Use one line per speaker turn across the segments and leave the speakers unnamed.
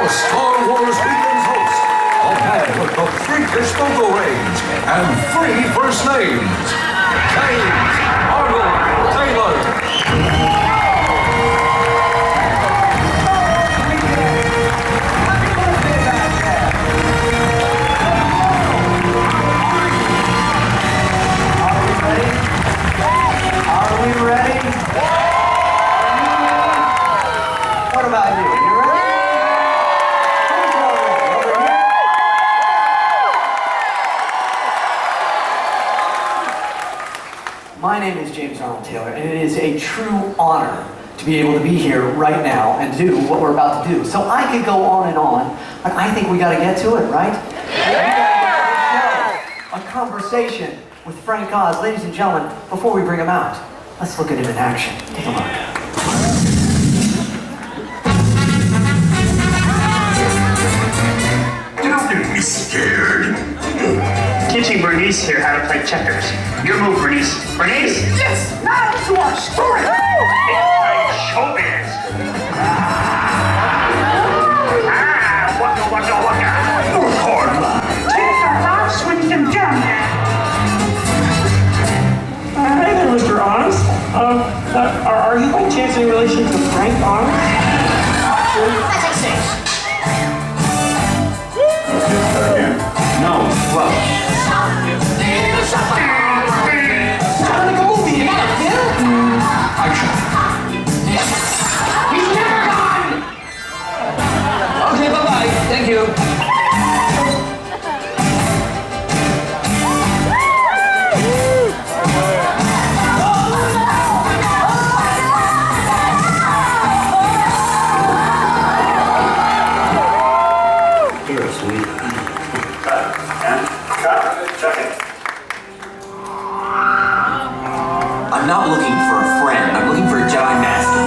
your Star Wars Weekends host, a man with the freakish photo range and three first names, James Arnold Taylor.
Are we ready? What about you? You ready? Who's all ready? Over here? My name is James Arnold Taylor, and it is a true honor to be able to be here right now and do what we're about to do. So I could go on and on, but I think we got to get to it, right? A conversation with Frank Oz. Ladies and gentlemen, before we bring him out, let's look at him in action. Take a look.
Don't be scared.
Teaching Bernice here how to play checkers. Your move, Bernice. Bernice?
Yes, now to our story.
It's showbiz. Waka, waka.
Your hard line.
Take our lives swing them down there.
Hey there, Mr. Oz. Are you by chance in relation to Frank Oz?
Again.
No, well.
Sounds like a movie, not a film.
He's never gone!
Okay, bye-bye. Thank you.
I'm not looking for a friend. I'm looking for a Jedi Master.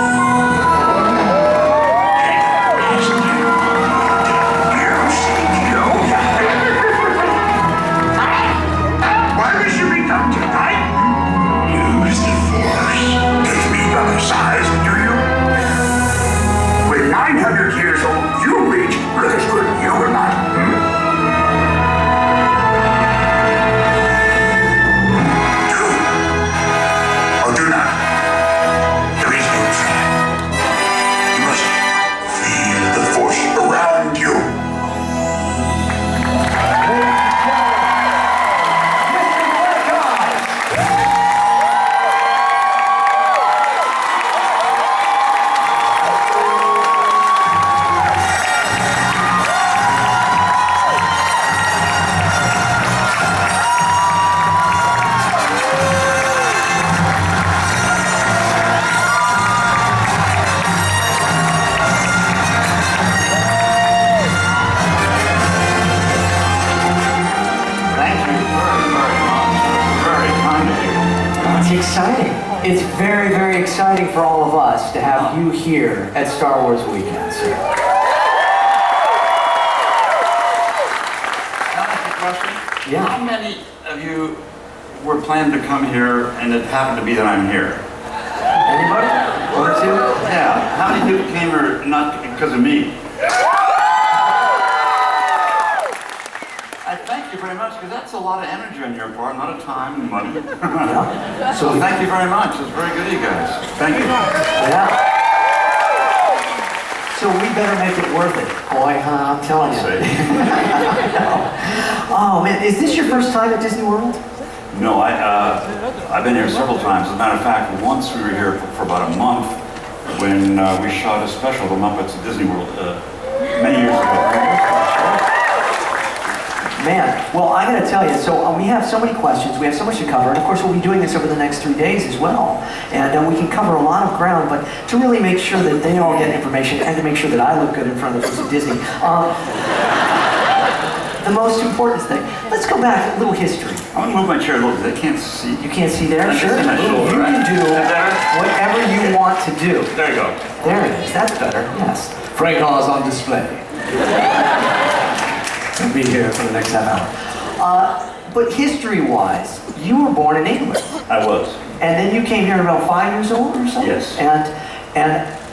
Why wish you become Jedi? Use the Force. Take me by the size, do you? When 900 years old, you reach, look as good you or not. Do not. There is no try. You must feel the force around you.
It's exciting. It's very, very exciting for all of us to have you here at Star Wars Weekends.
Can I ask a question?
Yeah.
How many of you were planning to come here and it happened to be that I'm here?
Anybody? One or two?
Yeah. How many people came here not because of me? I thank you very much, because that's a lot of energy on your part, not a time and money.
Yeah.
So thank you very much. It's very good of you guys. Thank you.
Yeah. So we better make it worth it, boy, huh? I'm telling you. Oh man, is this your first time at Disney World?
No, I've been here several times. As a matter of fact, once we were here for about a month when we shot a special, The Muppets at Disney World, many years ago.
Man, well, I gotta tell you, so we have so many questions, we have so much to cover, and of course we'll be doing this over the next 3 days as well. And we can cover a lot of ground, but to really make sure that they all get information and to make sure that I look good in front of the folks at Disney, the most important thing, let's go back a little history.
I'm gonna move my chair a little bit. They can't see.
You can't see there?
That's
Sure.
just in my shoulder,
You
right?
can do whatever you want to do.
There you go.
There it is. That's better. Yes. Frank Oz on display. I'll be here for the next half hour. But history-wise, you were born in England.
I was.
And then you came here around 5 years old or something?
Yes.
And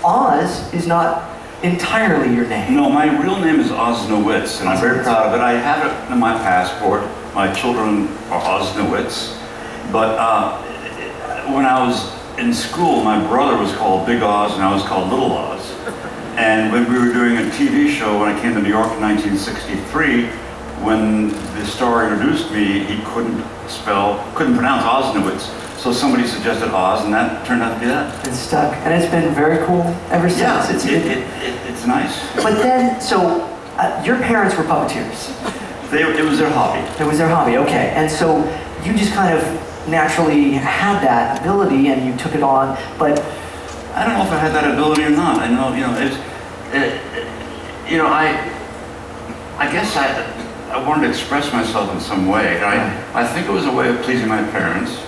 Oz is not entirely your name?
No, my real name is Osnowitz, and I'm very proud of it. I have it in my passport. My children are Osnowitz. But when I was in school, my brother was called Big Oz, and I was called Little Oz. And when we were doing a TV show, when I came to New York in 1963, when the star introduced me, he couldn't pronounce Osnowitz. So somebody suggested Oz, and that turned out to be that.
It's stuck, and it's been very cool ever since.
Yeah, it's nice.
But then, so your parents were puppeteers.
It was their hobby.
It was their hobby, okay. And so you just kind of naturally had that ability, and you took it on. But
I don't know if I had that ability or not. I know, I guess I wanted to express myself in some way. I think it was a way of pleasing my parents.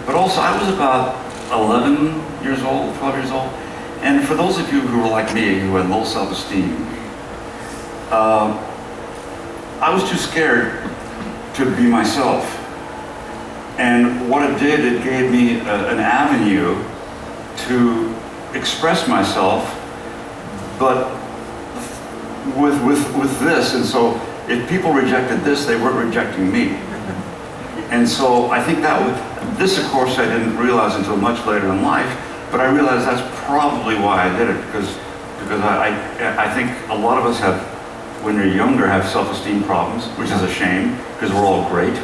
But also, I was about 11 years old, 12 years old. And for those of you who were like me, who had low self-esteem, I was too scared to be myself. And what it did, it gave me an avenue to express myself, but with this. And so if people rejected this, they weren't rejecting me. And so I think this of course I didn't realize until much later in life, but I realized that's probably why I did it, because I think a lot of us have, when you're younger, have self-esteem problems, which is a shame, because we're all great.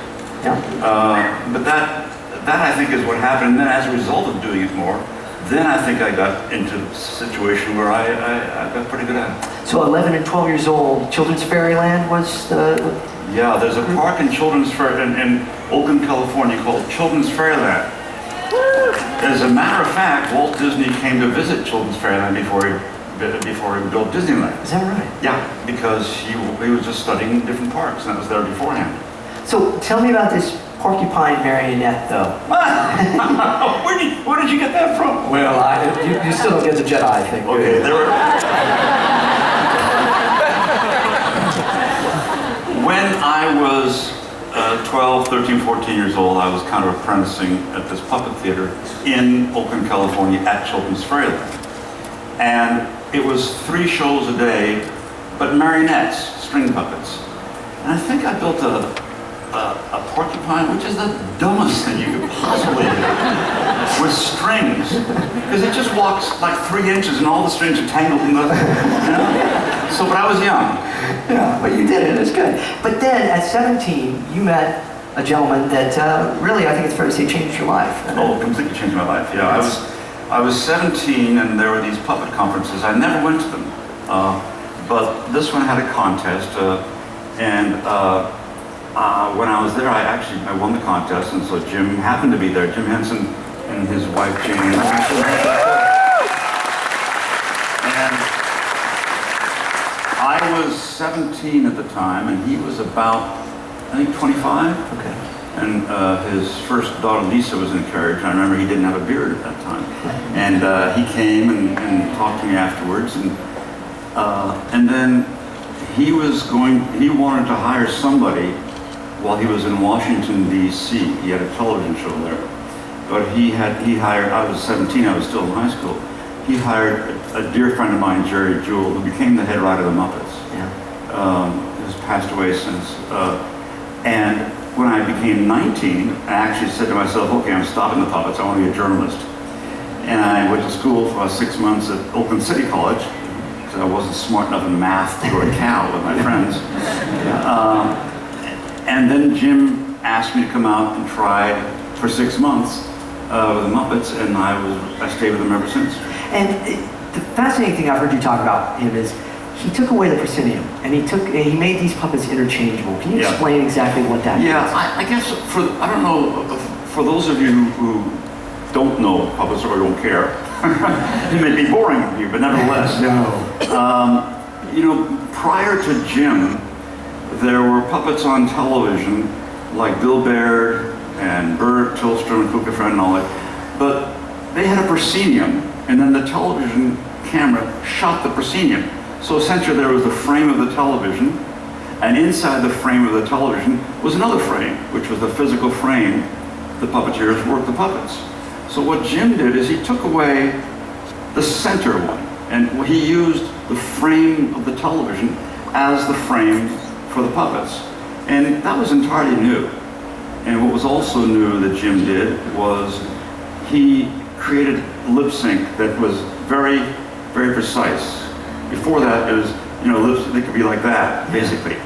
yeah.
But that I think is what happened, and then as a result of doing it more, then I think I got into a situation where I got pretty good at it.
So 11 and 12 years old, Children's Fairyland was the...
Yeah, there's a park in in Oakland, California called Children's Fairyland. As a matter of fact, Walt Disney came to visit Children's Fairyland before he built Disneyland.
Is that right?
Yeah, because he was just studying different parks, and that was there beforehand.
So tell me about this porcupine marionette, though.
Where did you get that from?
Well, you still don't get the Jedi thing.
Okay, there were... When I was 12, 13, 14 years old, I was kind of apprenticing at this puppet theater in Oakland, California at Children's Fairyland. And it was 3 shows a day, but marionettes, string puppets. And I think I built a porcupine, which is the dumbest thing you could possibly do, with strings. Because it just walks like 3 inches and all the strings are tangled in the, So, but I was young.
Yeah, but you did it, it's good. But then at 17, you met a gentleman that really, I think it's fair to say, changed your life.
Oh, completely changed my life, yeah. I was 17 and there were these puppet conferences. I never went to them. But this one had a contest, when I was there, I won the contest, and so Jim happened to be there. Jim Henson and his wife Jane. And I was 17 at the time, and he was about, I think, 25.
Okay.
And his first daughter Lisa was in a carriage. I remember he didn't have a beard at that time, and he came and talked to me afterwards, and then he wanted to hire somebody. While he was in Washington, D.C., he had a television show there. But he hired, I was 17, I was still in high school, he hired a dear friend of mine, Jerry Jewell, who became the head writer of the Muppets.
Yeah.
He's passed away since. And when I became 19, I actually said to myself, okay, I'm stopping the puppets, I want to be a journalist. And I went to school for about 6 months at Oakland City College, because I wasn't smart enough in math to go to Cal with my friends. And then Jim asked me to come out and try for 6 months with the Muppets, and I stayed with them ever since.
And the fascinating thing I've heard you talk about him is he took away the proscenium, and he made these puppets interchangeable. Can you explain exactly what that
means? I guess I don't know, for those of you who don't know puppets or don't care, it may be boring for you, but nevertheless.
No.
Prior to Jim, there were puppets on television like Bill Baird and Bert Tillstrom and Kuka Friend and all that, but they had a proscenium, and then the television camera shot the proscenium. So essentially there was the frame of the television, and inside the frame of the television was another frame, which was the physical frame the puppeteers worked the puppets. So what Jim did is he took away the center one, and he used the frame of the television as the frame for the puppets. And that was entirely new. And what was also new that Jim did was he created lip sync that was very, very precise. Before that, it was, lips, they could be like that, basically.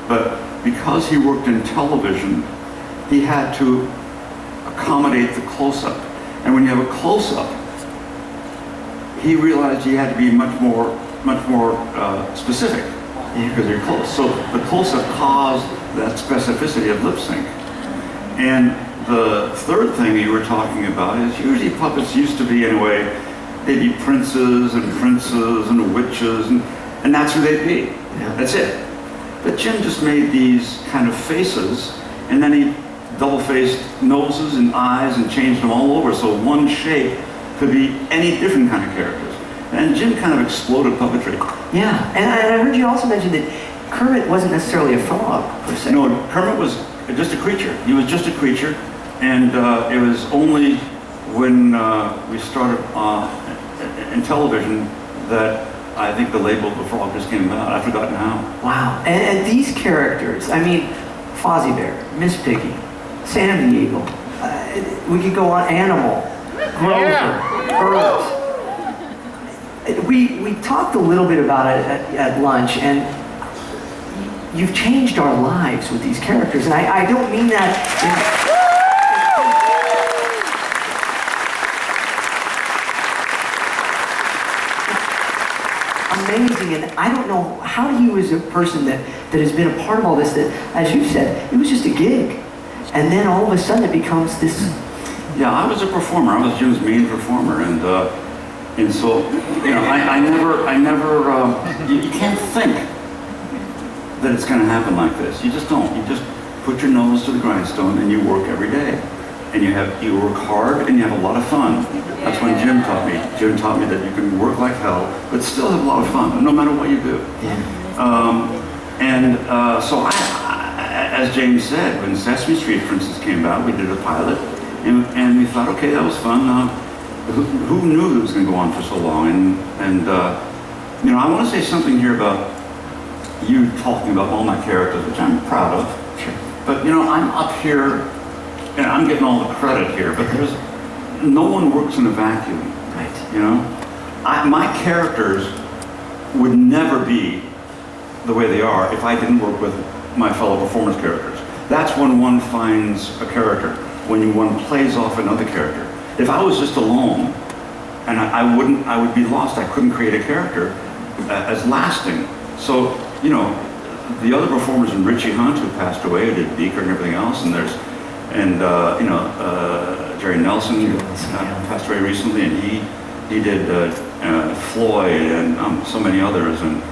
But because he worked in television, he had to accommodate the close-up. And when you have a close-up, he realized he had to be much more specific because you're close. So the close-up caused that specificity of lip sync. And the third thing you were talking about is usually puppets used to be, anyway, they'd be princes and witches, and that's who they'd be.
Yeah.
That's it. But Jim just made these kind of faces, and then he double-faced noses and eyes and changed them all over, so one shape could be any different kind of characters. And Jim kind of exploded puppetry.
Yeah, and I heard you also mention that Kermit wasn't necessarily a frog, per se.
No, Kermit was just a creature. He was just a creature, and it was only when we started in television that I think the label of the frog just came about. I've forgotten how.
Wow, and these characters, I mean, Fozzie Bear, Miss Piggy, Sam the Eagle, we could go on, Animal, Grover, Birds. We talked a little bit about it at lunch, and you've changed our lives with these characters, and I don't mean that amazing, and I don't know how you, as a person that has been a part of all this, that, as you said, it was just a gig, and then all of a sudden it becomes this.
Yeah, I was a performer. I was Jim's main performer, and so I never. You can't think that it's going to happen like this. You just don't. You just put your nose to the grindstone and you work every day, and you work hard and you have a lot of fun. That's when Jim taught me. Jim taught me that you can work like hell, but still have a lot of fun, no matter what you do.
Yeah.
So as James said, when Sesame Street, for instance, came out, we did a pilot, and we thought, okay, that was fun. Who knew it was going to go on for so long? And I want to say something here about you talking about all my characters, which I'm proud of.
Sure.
But I'm up here, and I'm getting all the credit here. But no one works in a vacuum.
Right.
My characters would never be the way they are if I didn't work with my fellow performance characters. That's when one finds a character, when one plays off another character. If I was just alone, and I would be lost. I couldn't create a character as lasting. So, the other performers, and Richie Hunt, who passed away, who did Beaker and everything else, and Jerry Nelson, who passed away recently, and he did Floyd and so many others, and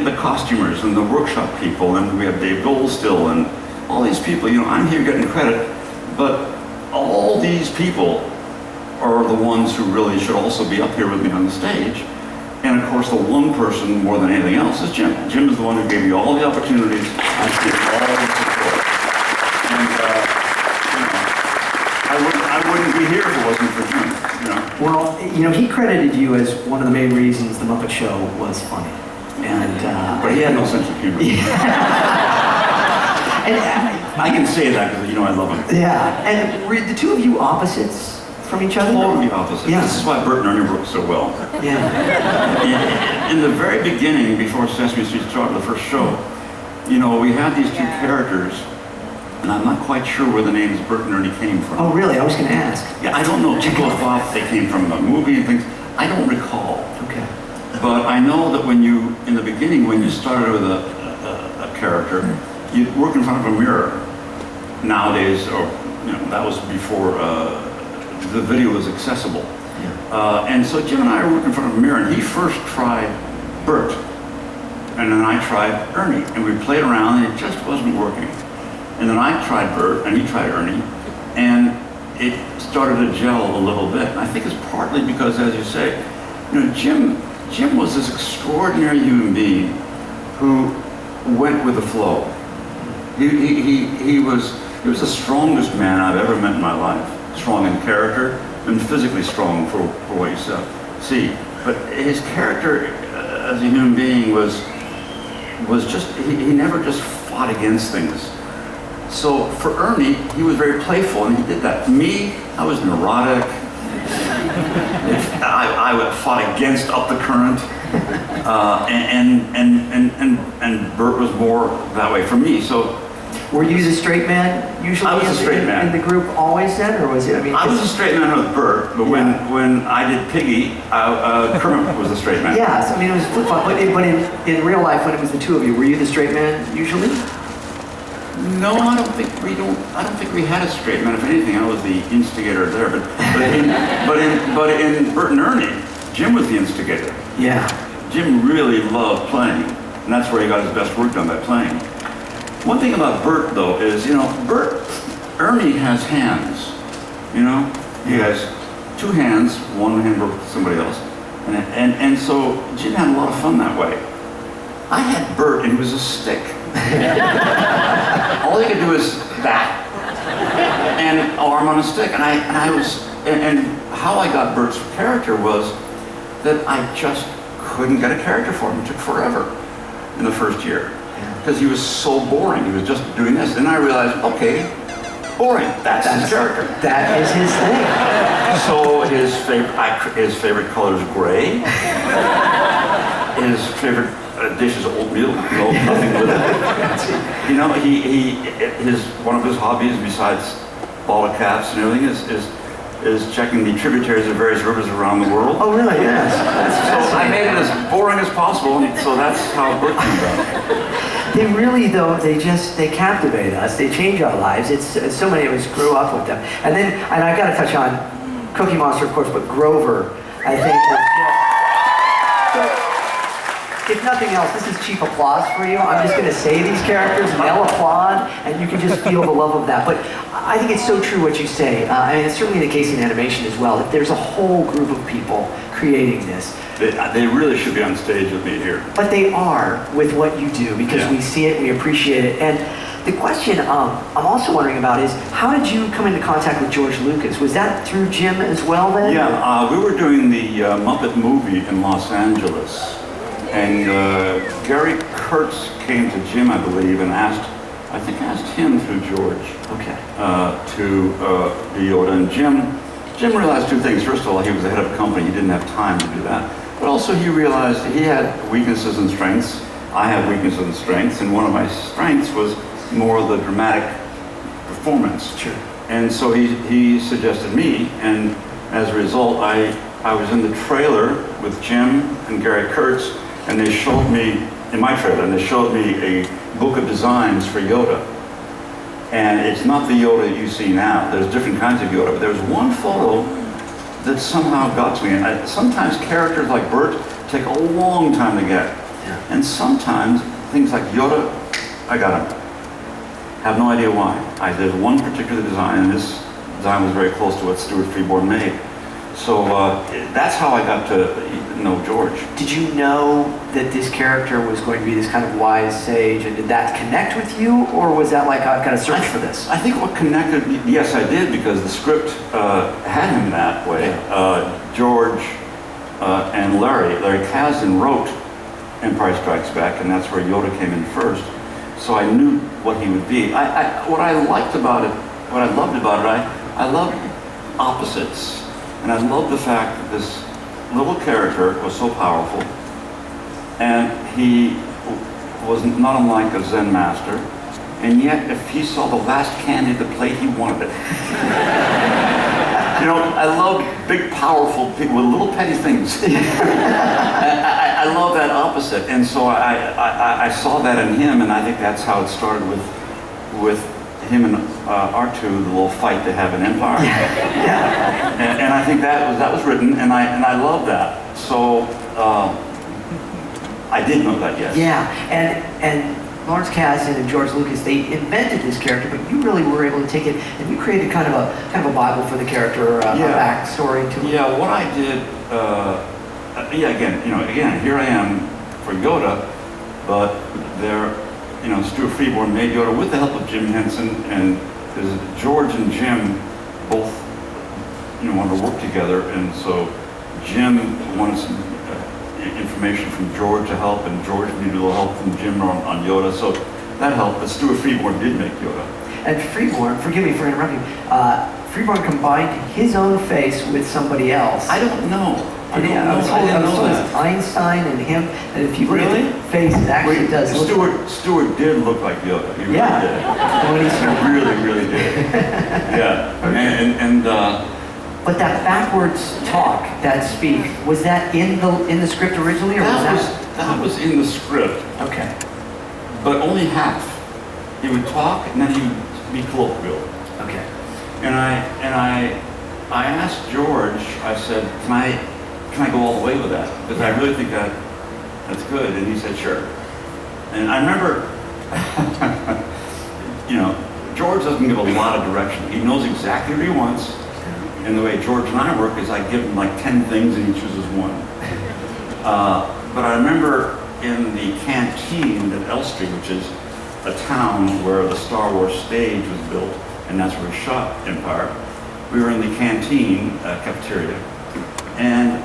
the costumers and the workshop people, and we have Dave Goldstill and all these people. I'm here getting credit, but all these people are the ones who really should also be up here with me on the stage. And of course, the one person more than anything else is Jim. Jim is the one who gave me all the opportunities, and gave all the support. And I wouldn't be here if it wasn't for Jim.
Well, he credited you as one of the main reasons the Muppet Show was funny. And
but he had no sense of humor. I can say that because I love him.
Yeah, and were the two of you opposites from each other?
Totally opposite.
Yeah.
This is why Bert and Ernie work so well.
Yeah.
In the very beginning, before Sesame Street started, the first show, we had these two characters, and I'm not quite sure where the names Bert and Ernie came from.
Oh, really? I was going to ask.
Yeah, I don't know. People thought they came from a movie and things. I don't recall.
Okay.
But I know that in the beginning, when you started with a character, you'd work in front of a mirror. Nowadays, or that was before the video was accessible.
Yeah.
And so Jim and I were working in front of a mirror, and he first tried Bert, and then I tried Ernie, and we played around, and it just wasn't working. And then I tried Bert, and he tried Ernie, and it started to gel a little bit. And I think it's partly because, as you say, Jim was this extraordinary human being who went with the flow. He was the strongest man I've ever met in my life. Strong in character and physically strong for what you said. See, but his character as a human being was just, he never just fought against things. So for Ernie, he was very playful, and he did that. Me, I was neurotic. I fought against up the current, and Bert was more that way for me. So,
were you the straight man usually?
I was a straight man
in the group always then, or was it? I mean,
I was a straight man with Bert, but when I did Piggy, Kermit was the straight man.
Yes, I mean it was flip flop. But in real life, when it was the two of you, were you the straight man usually?
No, I don't think we had a straight man. If anything, I was the instigator there. But in Bert and Ernie, Jim was the instigator.
Yeah.
Jim really loved playing, and that's where he got his best work done, by playing. One thing about Bert, though, is, Ernie has hands. He has two hands, one hand works with somebody else, and so Jim had a lot of fun that way. I had Bert, and he was a stick. All he could do is that, and arm on a stick, and how I got Bert's character was that I just couldn't get a character for him. It took forever in the first year because he was so boring. He was just doing this, and I realized, okay, boring. That's his character.
That is his thing.
So his favorite color is gray. His favorite dish is oatmeal. No, nothing with it. One of his hobbies, besides ball of caps and everything, is checking the tributaries of various rivers around the world.
Oh, really? Yes.
So I made it as boring as possible, and so that's how Bert came about.
They really, though, they captivate us. They change our lives. It's so many of us grew up with them. And I got to touch on Cookie Monster, of course, but Grover, I think, was just. So, if nothing else, this is cheap applause for you. I'm just going to say these characters, and they'll applaud, and you can just feel the love of that. But I think it's so true what you say. It's certainly the case in animation as well, that there's a whole group of people creating this.
They really should be on stage with me here.
But they are with what you do, because we see it, we appreciate it. And the question I'm also wondering about is, how did you come into contact with George Lucas? Was that through Jim as well then?
Yeah, we were doing the Muppet movie in Los Angeles. And Gary Kurtz came to Jim, I believe, and asked him through George to be Yoda. And Jim realized two things. First of all, he was the head of a company. He didn't have time to do that. But also he realized he had weaknesses and strengths. I have weaknesses and strengths. And one of my strengths was more the dramatic performance.
Sure.
And so he suggested me. And as a result, I was in the trailer with Jim and Gary Kurtz. And they showed me, in my trailer, and they showed me a book of designs for Yoda. And it's not the Yoda you see now. There's different kinds of Yoda, but there was one photo that somehow got to me. And sometimes characters like Bert take a long time to get. Yeah. And sometimes things like Yoda, I got them. Have no idea why. There's one particular design, and this design was very close to what Stuart Freeborn made. So that's how I got to know George.
Did you know that this character was going to be this kind of wise sage, and did that connect with you, or was that like I've got to search for this?
I think what connected me, yes, I did, because the script had him that way. George and Larry Kasdan wrote Empire Strikes Back, and that's where Yoda came in first. So I knew what he would be. What I loved about it, I loved opposites. And I love the fact that this little character was so powerful, and he was not unlike a Zen master, and yet if he saw the last candy at the plate, he wanted it. I love big, powerful people with little petty things. I love that opposite, and so I saw that in him, and I think that's how it started with him and R2, the little fight to have an empire. And I think that was written, and I love that. So I did know that, yes.
Yeah, and Lawrence Kasdan and George Lucas, they invented this character, but you really were able to take it and you created kind of a Bible for the character, or a backstory to it.
Yeah, what I did, again, here I am for Yoda, but Stuart Freeborn made Yoda with the help of Jim Henson, and George and Jim both, wanted to work together, and so Jim wanted information from George to help, and George needed a little help from Jim on Yoda, so that helped. But Stuart Freeborn did make Yoda.
And Freeborn, forgive me for interrupting, Freeborn combined his own face with somebody else.
I don't know. I
didn't know that. Einstein and him, and if you look at the face, it actually does look...
Stuart did look like Yoda. He really did.
When he's
He really did. Yeah. And
but that backwards talk, that speak, was that in the script originally, or
that was in the script.
Okay.
But only half. He would talk, and then he would be colloquial.
Okay.
And I asked George. I said, "Can I go all the way with that? Because I really think that's good." And he said, "Sure." And I remember, George doesn't give a lot of direction. He knows exactly what he wants. And the way George and I work is I give him like 10 things and he chooses one. But I remember in the canteen at Elstree, which is a town where the Star Wars stage was built, and that's where he shot Empire. We were in the canteen cafeteria, and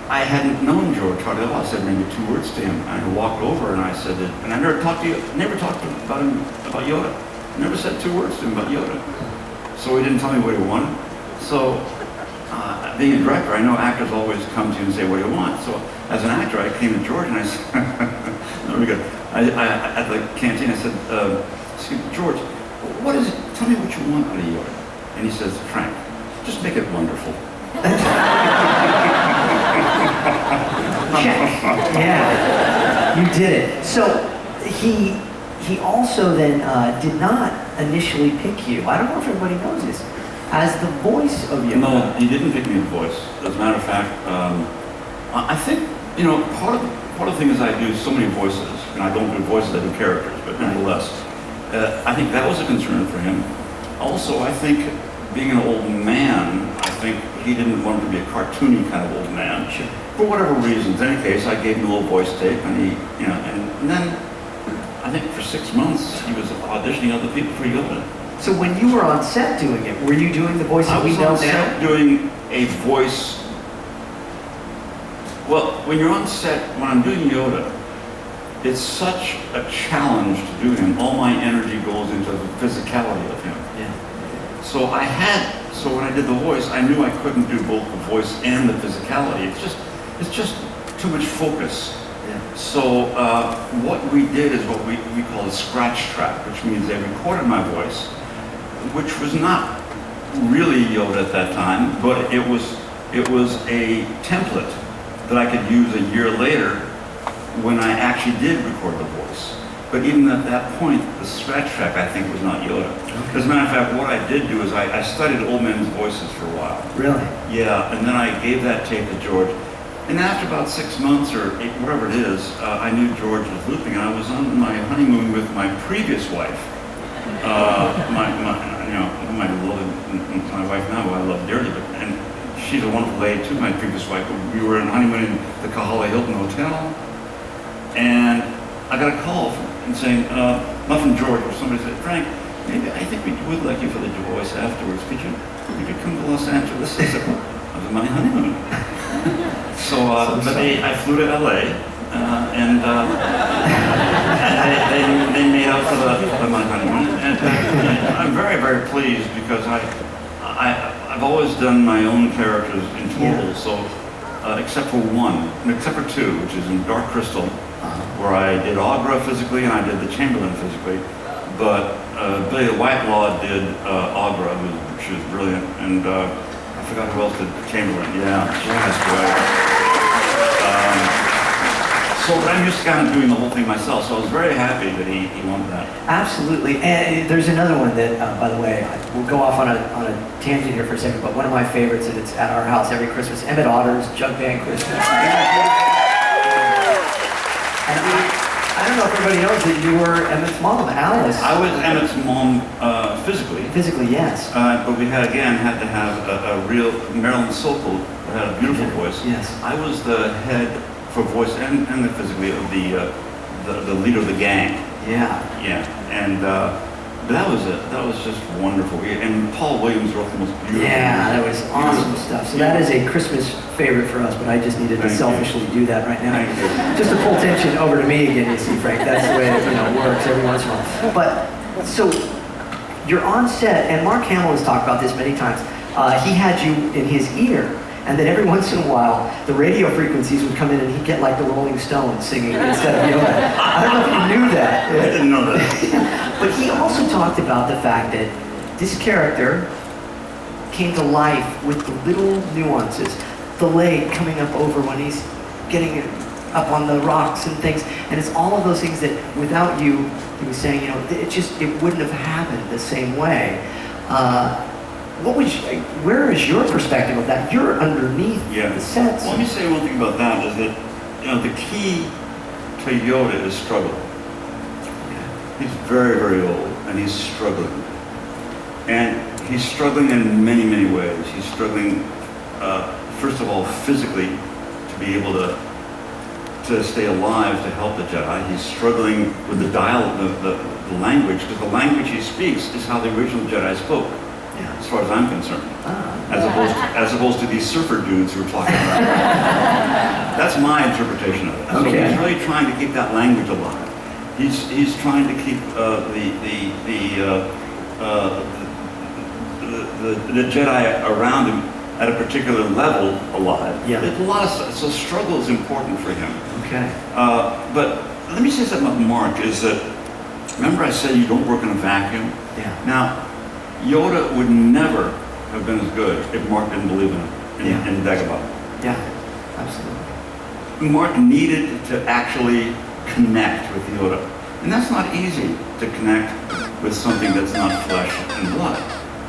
I hadn't known George hardly at all. I said maybe 2 words to him. I walked over and I said, and I never talked about him about Yoda. I never said 2 words to him about Yoda. So he didn't tell me what he wanted. So being a director, I know actors always come to you and say, "What do you want?" So as an actor, I came to George and I said, at the canteen, I said, "Excuse me, George, what is it? Tell me what you want out of Yoda." And he says, "Frank, just make it wonderful."
Check. Yeah, you did it. So he also then did not initially pick you. I don't know if everybody knows this, as the voice of Yoda.
No, he didn't pick me as voice. As a matter of fact, I think part of the thing is I do so many voices, and I don't do voices, I do characters, but nonetheless, I think that was a concern for him. Also, I think being an old man, I think he didn't want to be a cartoony kind of old man.
Sure.
For whatever reasons. In any case, I gave him a little voice tape, and and then I think for 6 months he was auditioning other people for Yoda.
So when you were on set doing it, were you doing the voice that we know now?
I was on set doing a voice. Well, when you're on set, when I'm doing Yoda, it's such a challenge to do him. All my energy goes into the physicality of him.
Yeah.
So when I did the voice, I knew I couldn't do both the voice and the physicality. It's just too much focus.
Yeah.
So what we did is what we call a scratch track, which means they recorded my voice, which was not really Yoda at that time, but it was a template that I could use a year later when I actually did record the voice. But even at that point, the scratch track, I think, was not Yoda. As a matter of fact, what I did do is I studied old men's voices for a while.
Really?
Yeah, and then I gave that tape to George. And after about 6 months or whatever it is, I knew George was looping, and I was on my honeymoon with my previous wife. My wife now, who I love dearly, and she's a wonderful lady too, my previous wife. We were on honeymoon in the Kahala Hilton Hotel, and I got a call saying, not from George, but somebody said, "Frank, maybe I think we would like you for the voice afterwards. Could you come to Los Angeles?" I said, "I was on my honeymoon." So, I flew to LA, and they made up for my honeymoon. And I'm very, very pleased because I've always done my own characters in total. So, except for two, which is in Dark Crystal, where I did Agra physically and I did the Chamberlain physically. But Billy the Whitelaw did Agra, she was brilliant, and I forgot who else did Chamberlain. Yeah, that's great. But I'm used to kind of doing the whole thing myself, so I was very happy that he wanted that.
Absolutely. And there's another one that, by the way, we'll go off on a tangent here for a second, but one of my favorites, and it's at our house every Christmas, Emmett Otter's Jug Band Christmas. And I don't know if everybody knows that you were Emmett's mom, Alice.
I was Emmett's mom physically.
Physically, yes.
But we had to have a real Marilyn Sokol, who had a beautiful voice.
Yes.
I was the head for voice and the physically of the leader of the gang.
Yeah.
Yeah. And But that was just wonderful. And Paul Williams wrote the most beautiful.
Yeah, that was awesome stuff. So that is a Christmas favorite for us, but I just needed to selfishly do that right now. Just to pull tension over to me again, you see, Frank. That's the way it works every once in a while. But, so, you're on set, and Mark Hamill has talked about this many times. He had you in his ear, and then every once in a while, the radio frequencies would come in and he'd get like the Rolling Stones singing instead of Yoda. I don't know if you knew that.
I didn't know that.
But he also talked about the fact that this character came to life with the little nuances. The leg coming up over when he's getting up on the rocks and things. And it's all of those things that without you, he was saying, it wouldn't have happened the same way. Where is your perspective of that? You're underneath the sets.
Well, let me say one thing about that is that, the key to Yoda is struggle. He's very, very old, and he's struggling. And he's struggling in many, many ways. He's struggling, first of all, physically, to be able to stay alive, to help the Jedi. He's struggling with the language, because the language he speaks is how the original Jedi spoke. As far as I'm concerned, as opposed to these surfer dudes who are talking about it. That's my interpretation of it. So he's really trying to keep that language alive. He's trying to keep the Jedi around him at a particular level alive. There's a lot of stuff. So struggle is important for him. But let me say something about Mark. Is that, remember I said you don't work in a vacuum? Now, Yoda would never have been as good if Mark didn't believe in him in Dagobah.
Absolutely.
Mark needed to actually connect with Yoda. And that's not easy to connect with something that's not flesh and blood.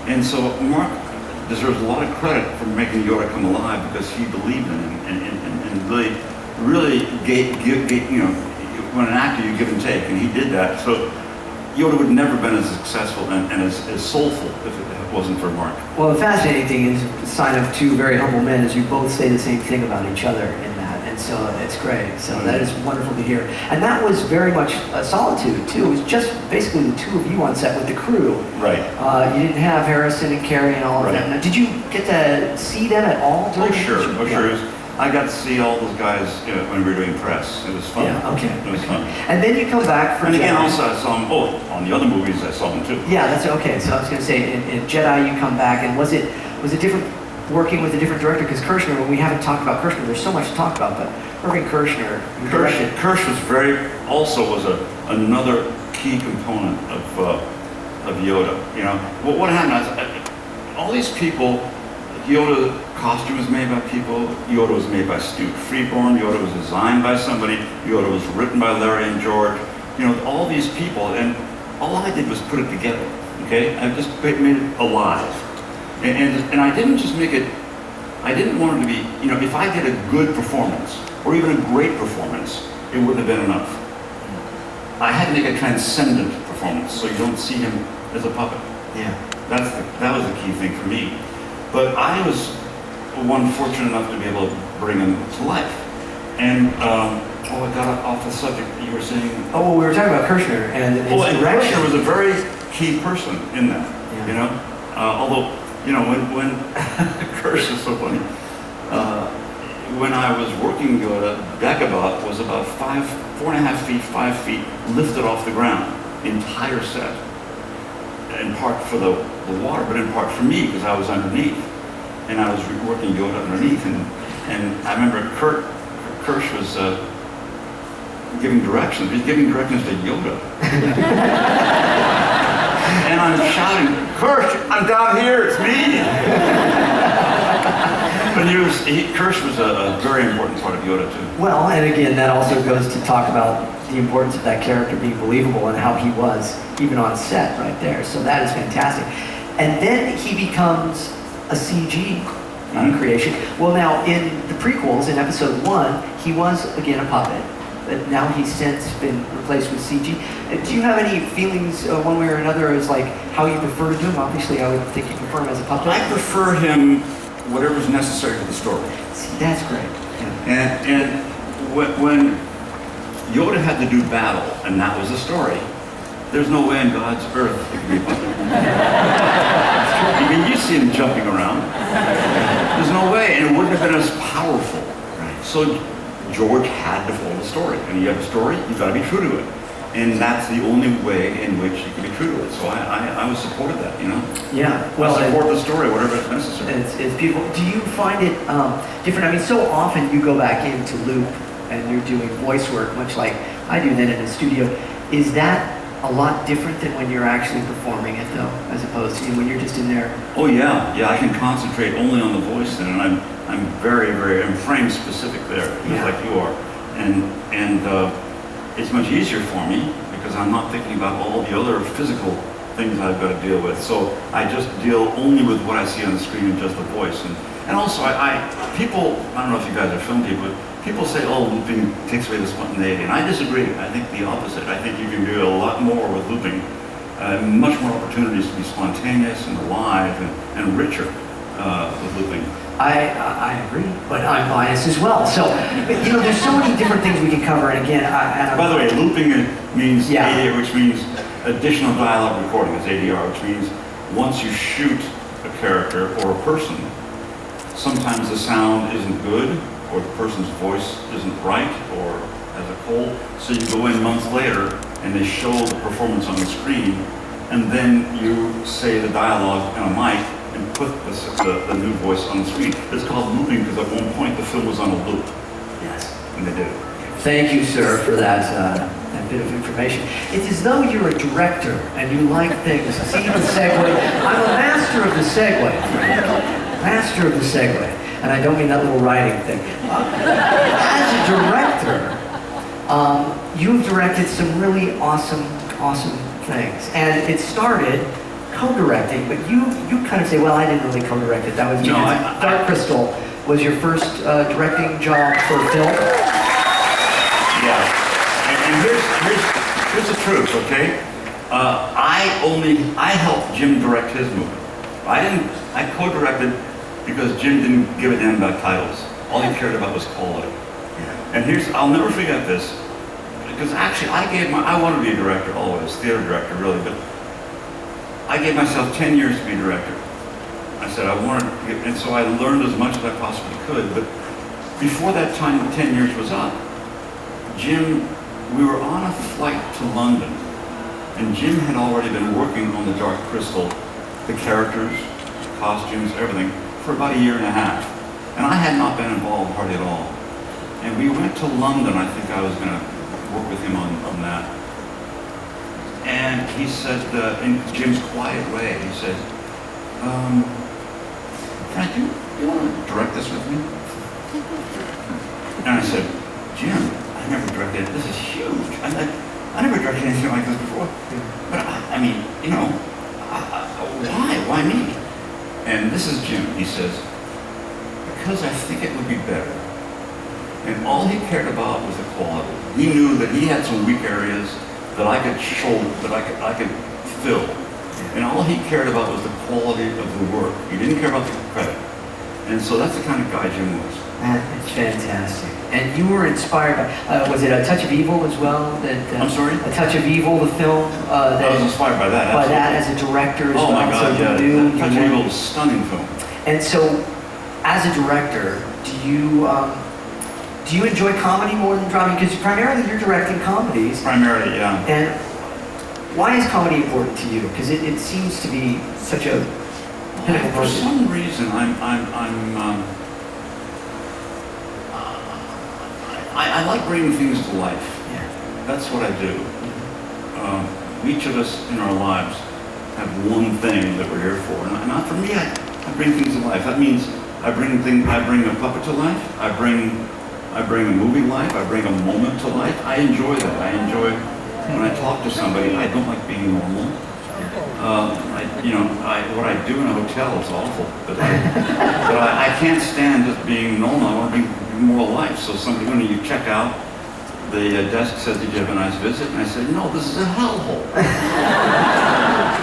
And so Mark deserves a lot of credit for making Yoda come alive, because he believed in him and really gave, when an actor you give and take, and he did that. So Yoda would never have been as successful and as soulful if it wasn't for Mark.
Well, the fascinating thing is the sign of two very humble men is you both say the same thing about each other in that, and so it's great. So that is wonderful to hear. And that was very much a solitude, too. It was just basically the two of you on set with the crew.
Right.
You didn't have Harrison and Carrie and all of them. Now, did you get to see them at all during the
sure.
shoot?
Oh, sure. I got to see all those guys when we were doing press. It was fun. It was fun.
And then you come back for
And again,
Jedi.
also I saw them, on the other movies I saw them too.
That's okay. So I was going to say, in Jedi you come back, and was it different working with a different director? Because Kirshner, when we haven't talked about Kirshner, there's so much to talk about, but Irving Kirshner, who directed.
Kirsch was another key component of Yoda. What happened is, all these people, Yoda costume was made by people, Yoda was made by Stu Freeborn, Yoda was designed by somebody, Yoda was written by Larry and George, all these people, and all I did was put it together, okay? I just made it alive. And I didn't just make it, I didn't want it to be, if I did a good performance, or even a great performance, it wouldn't have been enough. I had to make a transcendent performance, so you don't see him as a puppet. That was the key thing for me. But I was one fortunate enough to be able to bring him to life. And, I got off the subject. You were saying...
Oh, we were talking about Kirshner and his direction.
Kirshner was a very key person in that, although, when Kirsch is so funny, when I was working Yoda, Dagobah was about 4.5 feet, 5 feet lifted off the ground, the entire set. In part for the water, but in part for me, because I was underneath. And I was working Yoda underneath. And I remember Kirsch was giving directions. He's giving directions to Yoda. And I'm shouting, Kirsch, I'm down here, it's me! But Kirsch was a very important part of Yoda, too.
Well, and again, that also goes to talk about the importance of that character being believable and how he was, even on set right there. So that is fantastic. And then he becomes a CG creation. Well, now, in the prequels, in episode 1, he was, again, a puppet. But now he's since been replaced with CG. Do you have any feelings one way or another as like how you prefer to do him? Obviously, I would think you prefer him as a puppet.
I prefer him whatever's necessary for the story.
See, that's great.
And when Yoda had to do battle, and that was the story, there's no way in God's earth it could be a puppet. I mean, you see him jumping around. There's no way, and it wouldn't have been as powerful. So George had to follow the story. And you have a story, you've got to be true to it. And that's the only way in which you can be true to it. So I would support that, you know?
Yeah. Well,
I support the story, whatever is necessary.
It's beautiful. Do you find it different? I mean, so often you go back into loop and you're doing voice work, much like I do then in the studio. Is that a lot different than when you're actually performing it, though, as opposed to when you're just in there?
Oh yeah, I can concentrate only on the voice then, and I'm very, I'm frame specific there, just like you are, and it's much easier for me because I'm not thinking about all the other physical things I've got to deal with. So I just deal only with what I see on the screen and just the voice, and also people, I don't know if you guys are film people, but people say, oh, looping takes away the spontaneity, and I disagree. I think the opposite. I think you can do a lot more with looping, much more opportunities to be spontaneous and alive and richer with looping.
I agree, but I'm biased as well. So, you know, there's so many different things we can cover, and again,
By the way, looping means
Yeah.
ADR, which means additional dialogue recording, is ADR, which means once you shoot a character or a person, sometimes the sound isn't good, or the person's voice isn't right, or has a cold, so you go in months later and they show the performance on the screen, and then you say the dialogue on a mic and put the new voice on the screen. It's called looping because at one point the film was on a loop.
Yes.
And they did it.
Thank you, sir, for that bit of information. It's as though you're a director and you like things. See the segue? I'm a master of the segue. Master of the segue. And I don't mean that little writing thing. As a director, you've directed some really awesome things. And it started co-directing, but you kind of say, well, I didn't really co-direct it. That was
No,
Dark Crystal was your first directing job for film?
Yeah. And here's the truth, okay? I helped Jim direct his movie. I co-directed because Jim didn't give a damn about titles. All he cared about was quality. And I'll never forget this, because actually I wanted to be a director always, theater director really, but I gave myself 10 years to be a director. I said I wanted, and so I learned as much as I possibly could, but before that time, the 10 years was up, we were on a flight to London, and Jim had already been working on the Dark Crystal, the characters, costumes, everything, for about a year and a half. And I had not been involved hardly at all. And we went to London. I think I was going to work with him on that. And he said, in Jim's quiet way, he said, Frank, you want to direct this with me? And I said, Jim, I never directed, this is huge. I never directed anything like this before. But I mean, you know, why me? And this is Jim, he says, because I think it would be better. And all he cared about was the quality. He knew that he had some weak areas that I could shoulder, that I could fill. And all he cared about was the quality of the work. He didn't care about the credit. And so that's the kind of guy Jim was.
It's fantastic. And you were inspired by, was it A Touch of Evil as well?
I'm sorry?
A Touch of Evil, the film.
I was inspired by that.
By that as a director as well.
Oh my God,
so
yeah.
A
Touch of Evil was a stunning film.
And so, as a director, do you enjoy comedy more than drama? Because primarily you're directing comedies.
Primarily, yeah.
And why is comedy important to you? Because it seems to be such a pinnacle
For
person.
some reason, I like bringing things to life.
Yeah.
That's what I do. Each of us in our lives have one thing that we're here for. And not for me, I bring things to life. That means I bring a puppet to life. I bring a movie life. I bring a moment to life. I enjoy that. I enjoy when I talk to somebody. I don't like being normal. What I do in a hotel is awful. But I can't stand just being normal. I want to bring more life. So when you check out, the desk says, "Did you have a nice visit?" And I said, "No, this is a hellhole.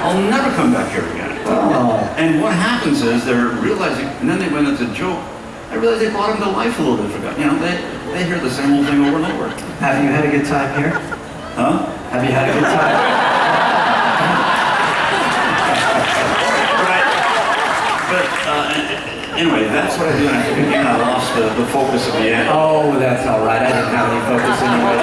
I'll never come back here again."
Oh.
And what happens is they're realizing, and then when it's a joke, I realize they brought them to life a little bit. They hear the same old thing over and over.
Have you had a good time here?
Huh?
Have you had a good time?
Anyway, that's what I do, and I think again I lost the focus of the end.
Oh, that's all right. I didn't have any focus anyway.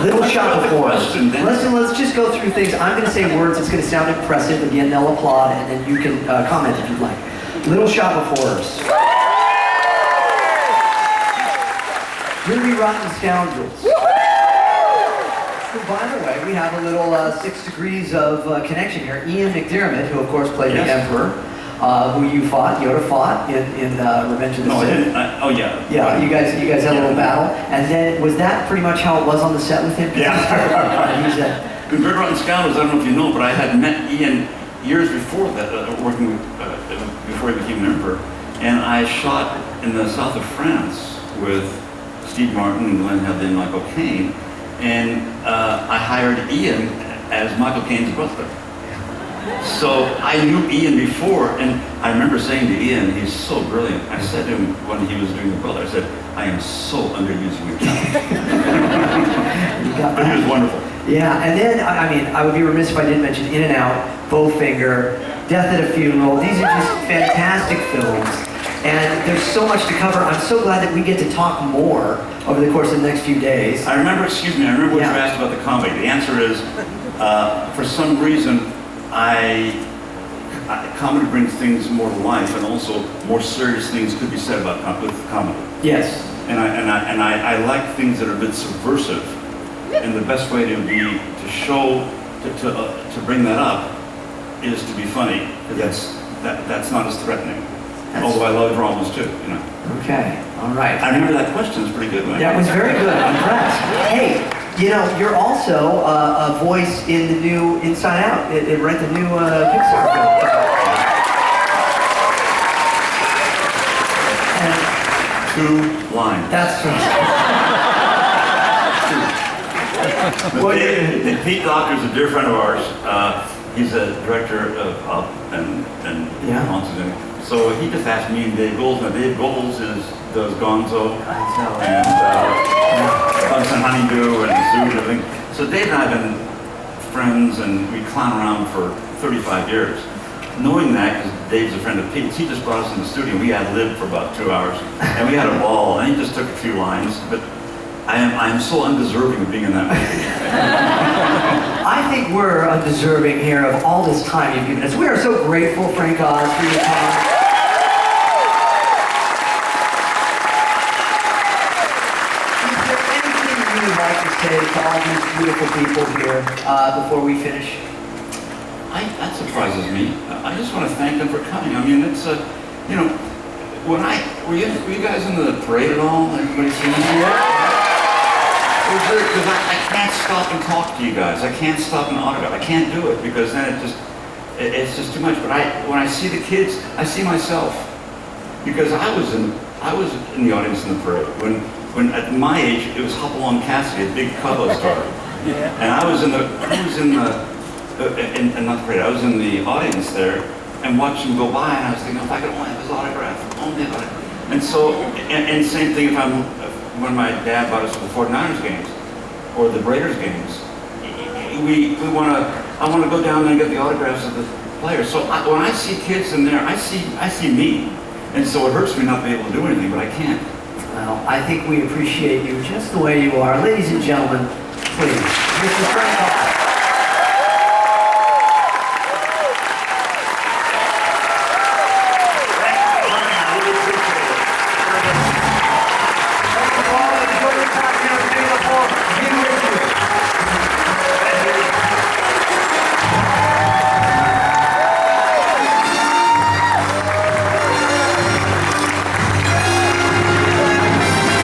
Little shop of horrors. Listen, let's just go through things. I'm going to say words. It's going to sound impressive. Again, they'll applaud, and then you can comment if you'd like. Little shop of horrors. Really rotten scoundrels. By the way, we have a little 6 degrees of connection here. Ian McDiarmid, who of course played the Emperor, who you fought, Yoda fought in Revenge of the Sith.
Oh yeah.
Yeah, you guys had a little battle, and then was that pretty much how it was on the set with him?
Yeah. In Bird Rotten Scoundrels, I don't know if you know, but I had met Ian years before that, working with, before he became an Emperor, and I shot in the south of France with Steve Martin and Glenn Headley and Michael Caine. And I hired Ian as Michael Caine's brother. So I knew Ian before, and I remember saying to Ian, he's so brilliant. I said to him when he was doing the brother, I said, I am so underusing your talent. But he was wonderful.
Yeah, and then, I mean, I would be remiss if I didn't mention In and Out, Bowfinger, Death at a Funeral. These are just fantastic films. And there's so much to cover. I'm so glad that we get to talk more over the course of the next few days.
I remember what you asked about the comedy. The answer is, for some reason, comedy brings things more to life, and also more serious things could be said about with comedy.
Yes.
And I like things that are a bit subversive. And the best way to bring that up is to be funny, because that's not as threatening. Although I love dramas too, you know.
Okay, all right.
I remember that question was pretty good.
That was very good. I'm impressed. Hey, you know, you're also a voice in the new Inside Out. The new Pixar film.
And 2 lines.
That's
right. Pete Docter's a dear friend of ours. He's a director of Up and Monsters. So he just asked me and Dave Goals. Now Dave Goals does Gonzo and Hudson Honeydew and Zoo and everything. So Dave and I have been friends, and we clown around for 35 years. Knowing that, because Dave's a friend of Pete's, he just brought us in the studio. We ad-libbed for about 2 hours, and we had a ball. And he just took a few lines, but I am so undeserving of being in that movie.
I think we're undeserving here of all this time you've given us. We are so grateful, Frank Oz, for your time. To all these beautiful people here before we finish?
That surprises me. I just want to thank them for coming. I mean, it's you know, were you guys in the parade at all? Everybody seen it? Because I can't stop and talk to you guys. I can't stop and autograph. I can't do it because then it's just too much. But when I see the kids, I see myself, because I was in the audience in the parade when at my age, it was Hopalong Cassidy, a big Cubbo star. And I was in the I was in the audience there and watched him go by, and I was thinking, if I could only have his autograph, And so, and same thing when my dad bought us for the 49ers games, or the Raiders games. I want to go down there and get the autographs of the players. So when I see kids in there, I see me. And so it hurts me not to be able to do anything, but I can't.
Well, I think we appreciate you just the way you are. Ladies and gentlemen, please, Mr. Frank Oz.